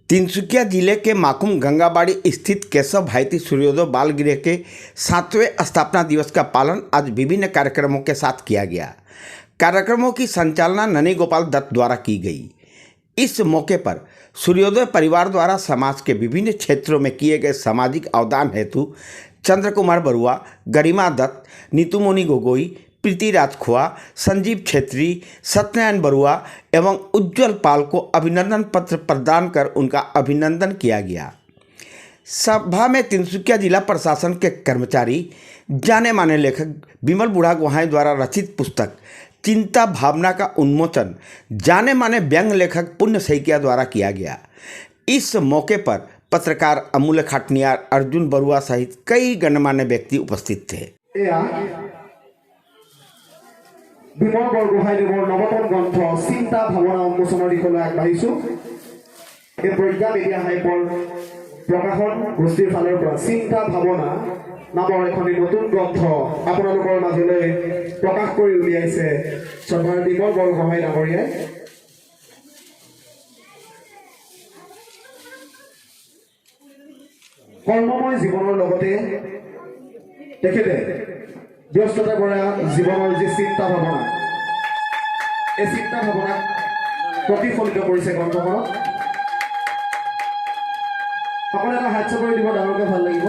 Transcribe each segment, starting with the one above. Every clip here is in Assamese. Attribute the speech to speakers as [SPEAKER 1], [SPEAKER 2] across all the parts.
[SPEAKER 1] तिनसुकिया जिले के माकुम गंगाबाड़ी स्थित केशव भाईती सूर्योदय बाल गृह के 7वें स्थापना दिवस का पालन आज विभिन्न कार्यक्रमों के साथ किया गया। कार्यक्रमों की संचालना ननी गोपाल दत्त द्वारा की गई। इस मौके पर सूर्योदय परिवार द्वारा समाज के विभिन्न क्षेत्रों में किए गए सामाजिक अवदान हेतु चंद्र कुमार बरुआ, गरिमा दत्त, नीतूमणि गोगोई, प्रीति राजखुआ, संजीव छेत्री, सत्यनारायण बरुआ एवं उज्जवल पाल को अभिनंदन पत्र प्रदान कर उनका अभिनंदन किया गया। सभा में तिनसुकिया जिला प्रशासन के कर्मचारी, जाने माने लेखक विमल बुढ़ा गोहाई द्वारा रचित पुस्तक चिंता भावना का उन्मोचन जाने माने व्यंग लेखक पुण्य सैकिया द्वारा किया गया। इस मौके पर पत्रकार अमूल्य खाटनियार, अर्जुन बरुआ सहित कई गणमान्य व्यक्ति उपस्थित थे।
[SPEAKER 2] विमल बरगोहाईदेवर नवतम ग्रंथ चिंता भावना उन्मोचन दिशा आगबाढ़िছো। এই প্ৰজ্ঞা মিডিয়া হাইপৰ প্ৰকাশন গোষ্ঠীৰ ফালৰ পৰা চিন্তা ভাৱনা নামৰ এখন নতুন গ্ৰন্থ আপোনালোকৰ মাজলৈ প্ৰকাশ কৰি উলিয়াইছে শ্ৰদ্ধাৰ বিমল বৰগোহাই ডাঙৰীয়াই। কৰ্মময় জীৱনৰ লগতে তেখেতে ব্যস্ততা কৰা জীৱনৰ যে চিন্তা ভাৱনা, এই চিন্তা ভাৱনাক প্ৰতিফলিত কৰিছে গ্ৰন্থখনত। সকলোৱে এটা হাত চাপৰি দিব, ডাঙৰকৈ ভাল লাগিব।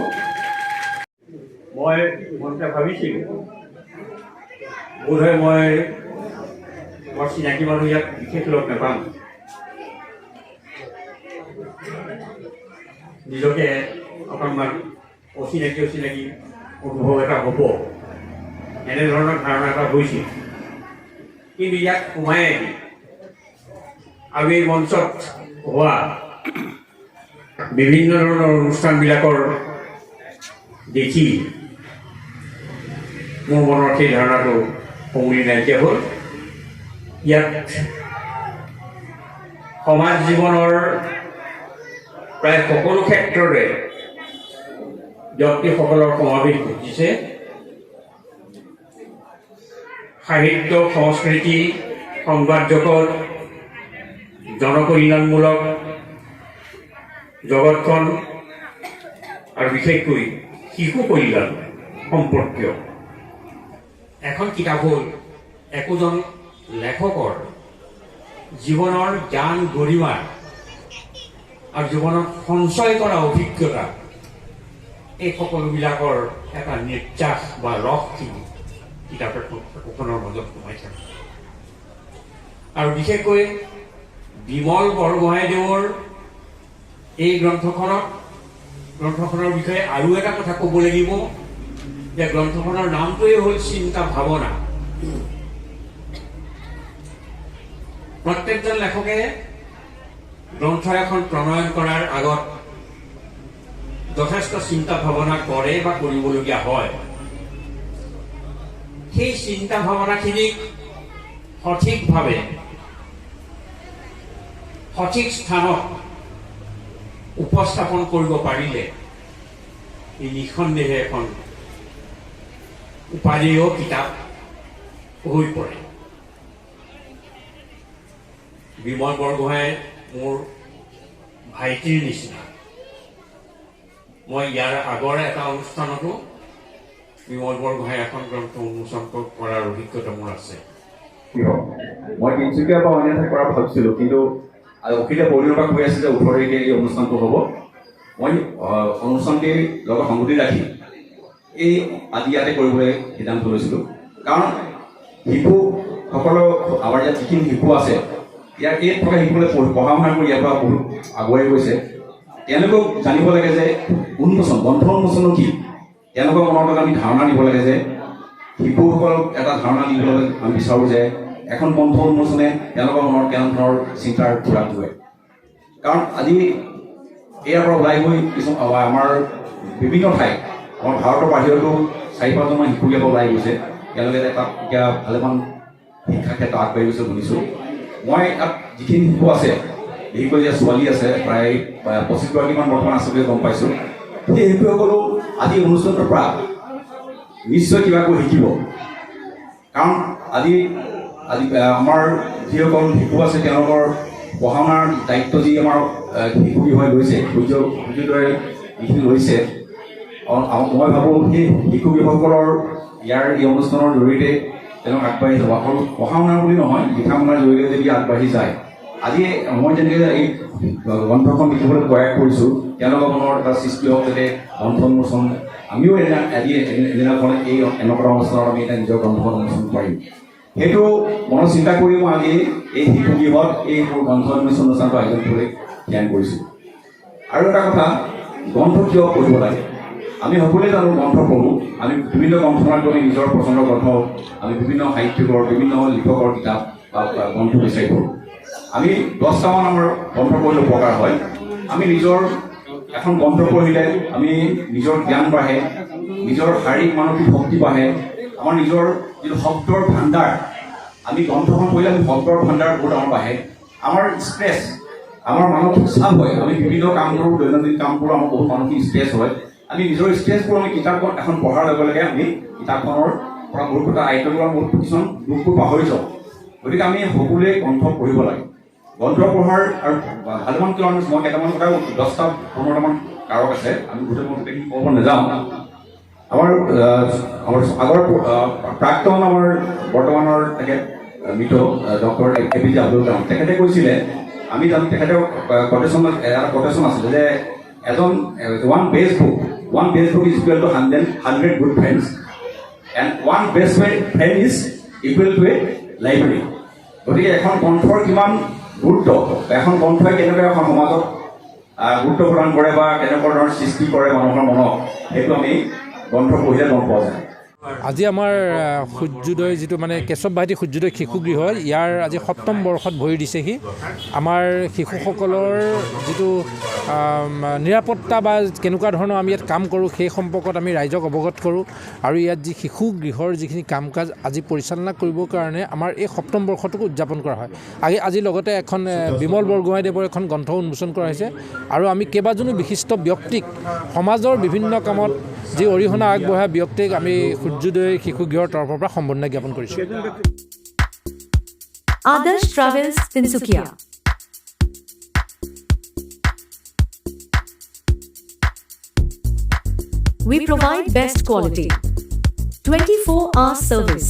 [SPEAKER 3] মই মনতে ভাবিছিলোঁ বোধহয় মই মোৰ চিনাকি মানুহ ইয়াত বিশেষ লগ নাপাম, নিজকে অকণমান অচিনাকি অনুভৱ এটা হ'ব, এনেধৰণৰ ধাৰণা এটা হৈছিল। কিন্তু ইয়াত সোমাই আহি আৰু এই মঞ্চত হোৱা বিভিন্ন ধৰণৰ অনুষ্ঠানবিলাকৰ দেখি মোৰ মনৰ সেই ধাৰণাটো সমূলি নাইকিয়া হ'ল। ইয়াত সমাজ জীৱনৰ প্ৰায় সকলো ক্ষেত্ৰতে ব্যক্তিসকলৰ সমাৱেশ ঘটিছে। সাহিত্য, সংস্কৃতি, সংবাদ জগত, জনকল্যাণমূলক জগতখন আৰু বিশেষকৈ শিশু কল্যাণ সম্পৰ্কীয় এখন কিতাপ হ'ল একোজন লেখকৰ জীৱনৰ জ্ঞান গৰিমা আৰু জীৱনত সঞ্চয় কৰা অভিজ্ঞতা, এই সকলোবিলাকৰ এটা নিৰ্যাস বা ৰসখিনি কিতাপখনৰ মাজত সোমাই থাকে। আৰু বিশেষকৈ বিমল বৰগোহাঁইদেৱৰ এই গ্ৰন্থখনৰ বিষয়ে আৰু এটা কথা ক'ব লাগিব যে গ্ৰন্থখনৰ নামটোৱেই হ'ল চিন্তা ভাৱনা। প্ৰত্যেকজন লেখকে গ্ৰন্থ এখন প্ৰণয়ন কৰাৰ আগত যথেষ্ট চিন্তা ভাৱনা কৰে বা কৰিবলগীয়া হয়। সেই চিন্তা ভাৱনাখিনিক সঠিকভাৱে সঠিক স্থানত উপস্থাপন কৰিব পাৰিলে ই নিঃসন্দেহে এখন উপাদেয় কিতাপ হৈ পৰে। বিমল বৰগোহাঁই মোৰ ভাইটিৰ নিচিনা। মই ইয়াৰ আগৰ এটা অনুষ্ঠানতো বিমল বৰগোহাঁই এখন গ্ৰন্থ উন্মোচন কৰাৰ অভিজ্ঞতা মোৰ আছে।
[SPEAKER 4] মই তিনিচুকীয়াৰ পৰা অন্য ঠাইৰ পৰা ভাবিছিলোঁ, কিন্তু অখিলে পৰিণৰ পৰা কৈ আছে যে 18 তাৰিখে এই অনুষ্ঠানটো হ'ব। মই অনুষ্ঠানটিৰ লগত সংগতি ৰাখি এই আজি ইয়াতে কৰিবলৈ সিদ্ধান্ত লৈছিলোঁ। কাৰণ শিশুসকলৰ আমাৰ ইয়াত যিখিনি শিশু আছে, ইয়াত থকা শিশুসকলে পঢ়া শুনা কৰি ইয়াৰ পৰা বহুত আগুৱাই গৈছে। তেওঁলোকক জানিব লাগে যে উন্মোচন, গ্ৰন্থ উন্মোচনো কি, তেওঁলোকৰ মনত আমি ধাৰণা দিব লাগে যে শিশুসকলক এটা ধাৰণা দিবলৈ আমি বিচাৰোঁ যে এখন গ্ৰন্থ উন্মোচনে তেওঁলোকৰ মনত কেনে ধৰণৰ চিন্তাৰ খোৰাক দিয়ে। কাৰণ আজি ইয়াৰ পৰা ওলাই গৈ কিছু আমাৰ বিভিন্ন ঠাইত, আমাৰ ভাৰতৰ বাহিৰতো 4-5জনমান শিশু ইয়াৰ পৰা ওলাই গৈছে। তেওঁলোকে তাত এতিয়া ভালেমান শিক্ষা ক্ষেত্ৰত আগবাঢ়ি গৈছে শুনিছোঁ। মই তাত যিখিনি শিশু আছে, বিশেষকৈ যে ছোৱালী আছে, প্ৰায় 25গৰাকীমান বৰ্তমান আছে বুলি গম পাইছোঁ। সেই শিশুসকলো আজি অনুষ্ঠানটোৰ পৰা নিশ্চয় কিবাকৈ শিকিব। কাৰণ আজি আমাৰ যিসকল শিশু আছে তেওঁলোকৰ পঢ়া শুনাৰ দায়িত্ব যি আমাৰ শিশু বিষয়ে লৈছে সূৰ্যোদয় যিখিনি লৈছে মই ভাবোঁ সেই শিশু বিষয়সকলৰ ইয়াৰ এই অনুষ্ঠানৰ জৰিয়তে তেওঁলোক আগবাঢ়ি যাব। অকল পঢ়া শুনা বুলি নহয়, লিখা শুনাৰ জৰিয়তে যদি আগবাঢ়ি যায়, আজি মই যেনেকৈ এই গ্ৰন্থখন লিখিবলৈ প্ৰয়াস কৰিছোঁ, তেওঁলোকৰ মনৰ এটা সৃষ্টি হওক যাতে গ্ৰন্থ উন্মোচন আমিও এদিনাখন এই এনেকুৱা অনুষ্ঠানত আমি এটা নিজৰ গ্ৰন্থখন উন্মোচন পাৰিম। সেইটো মনত চিন্তা কৰি মই আজি এই শিশু গৃহত এই গ্ৰন্থ উন্মোচন অনুষ্ঠানটো আয়োজন কৰি ধ্যান কৰিছোঁ। আৰু এটা কথা, গ্ৰন্থ কিয় পঢ়িব লাগে? আমি সকলোৱে জানো গ্ৰন্থ পঢ়োঁ, আমি বিভিন্ন গ্ৰন্থমেলাত আমি নিজৰ পচন্দৰ গ্ৰন্থ, আমি বিভিন্ন সাহিত্যিকৰ বিভিন্ন লিখকৰ কিতাপ বা গ্ৰন্থ বিচাৰি পঢ়োঁ। আমি 10টামান আমাৰ গ্ৰন্থ পঢ়িলে উপকাৰ হয়। আমি নিজৰ এখন গ্ৰন্থ পঢ়িলে আমি নিজৰ জ্ঞান বাঢ়ে, নিজৰ শাৰীৰিক মানসিক শক্তি বাঢ়ে, আমাৰ নিজৰ যিটো শব্দৰ ভাণ্ডাৰ, আমি গ্ৰন্থখন পঢ়িলে আমি শব্দৰ ভাণ্ডাৰ বহুত আমাৰ বাঢ়ে। আমাৰ ষ্ট্ৰেছ, আমাৰ মানসিক চাপ হয়, আমি বিভিন্ন কাম কৰোঁ, দৈনন্দিন কাম কৰোঁ, আমাৰ বহুত মানসিক ষ্ট্ৰেছ হয়। আমি নিজৰ ষ্ট্ৰেছবোৰ আমি কিতাপখন এখন পঢ়াৰ লগে লগে আমি কিতাপখনৰ পৰা বহুত কথা আয়ত্ব কৰা বহুত কিছুমান দুখবোৰ পাহৰি যাওঁ। গতিকে আমি সকলোৱে গ্ৰন্থ পঢ়িব লাগে। গ্ৰন্থ পঢ়াৰ আৰু ভালেমান কিয় মই কেইটামান কথা 10-15টামান কাৰক আছে, আমি গোটেইখিনি ক'ব নাযাওঁ। আমাৰ আগৰ প্ৰাক্তন আমাৰ বৰ্তমানৰ তেখেত মৃত ডক্টৰ APJ আব্দুল কালাম তেখেতে কৈছিলে, আমি জানো তেখেতৰ এটা কোটেশ্যন আছিলে যে one best book is equal to 100 good friends, and one best friend is equal to a library. গতিকে এখন গ্ৰন্থৰ কিমান গুৰুত্ব, এখন গ্ৰন্থই কেনেকৈ এখন সমাজত গুৰুত্ব প্ৰদান কৰে বা কেনেকুৱা ধৰণৰ সৃষ্টি কৰে মানুহৰ মনত, সেইটো আমি গ্ৰন্থ পঢ়িলে গম পোৱা যায়।
[SPEAKER 5] আজি আমাৰ সূৰ্যোদয় যিটো মানে কেশৱ ভাইটি সূৰ্যোদয় শিশু গৃহ, ইয়াৰ আজি 7ম বৰ্ষত ভৰি দিছেহি। আমাৰ শিশুসকলৰ যিটো নিৰাপত্তা বা কেনেকুৱা ধৰণৰ আমি ইয়াত কাম কৰোঁ সেই সম্পৰ্কত আমি ৰাইজক অৱগত কৰোঁ। আৰু ইয়াত যি শিশু গৃহৰ যিখিনি কাম কাজ আজি পৰিচালনা কৰিবৰ কাৰণে আমাৰ এই 7ম বৰ্ষটোকো উদযাপন কৰা হয়। আজি লগতে এখন বিমল বৰগোহাঁইদেৱৰ এখন গ্ৰন্থ উন্মোচন কৰা হৈছে। আৰু আমি কেইবাজনো বিশিষ্ট ব্যক্তিক, সমাজৰ বিভিন্ন কামত যি অৰিহণা আগবঢ়োৱা ব্যক্তিক আমি সূৰ্যোদয় শিশু গৃহৰ তৰফৰ পৰা সম্বৰ্ধনা জ্ঞাপন কৰিছোঁ।
[SPEAKER 6] Adarsh Travels, Tinsukia. We provide best quality, 24-hour service.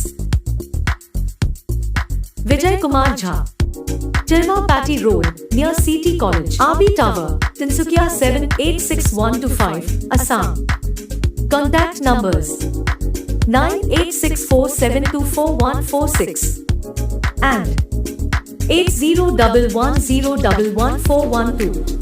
[SPEAKER 6] Vijay Kumar Jha, Tilma Patty Road, near CT College, RB Tower, Tinsukia 786125, Assam. Contact numbers 9864724146 and 8011011412.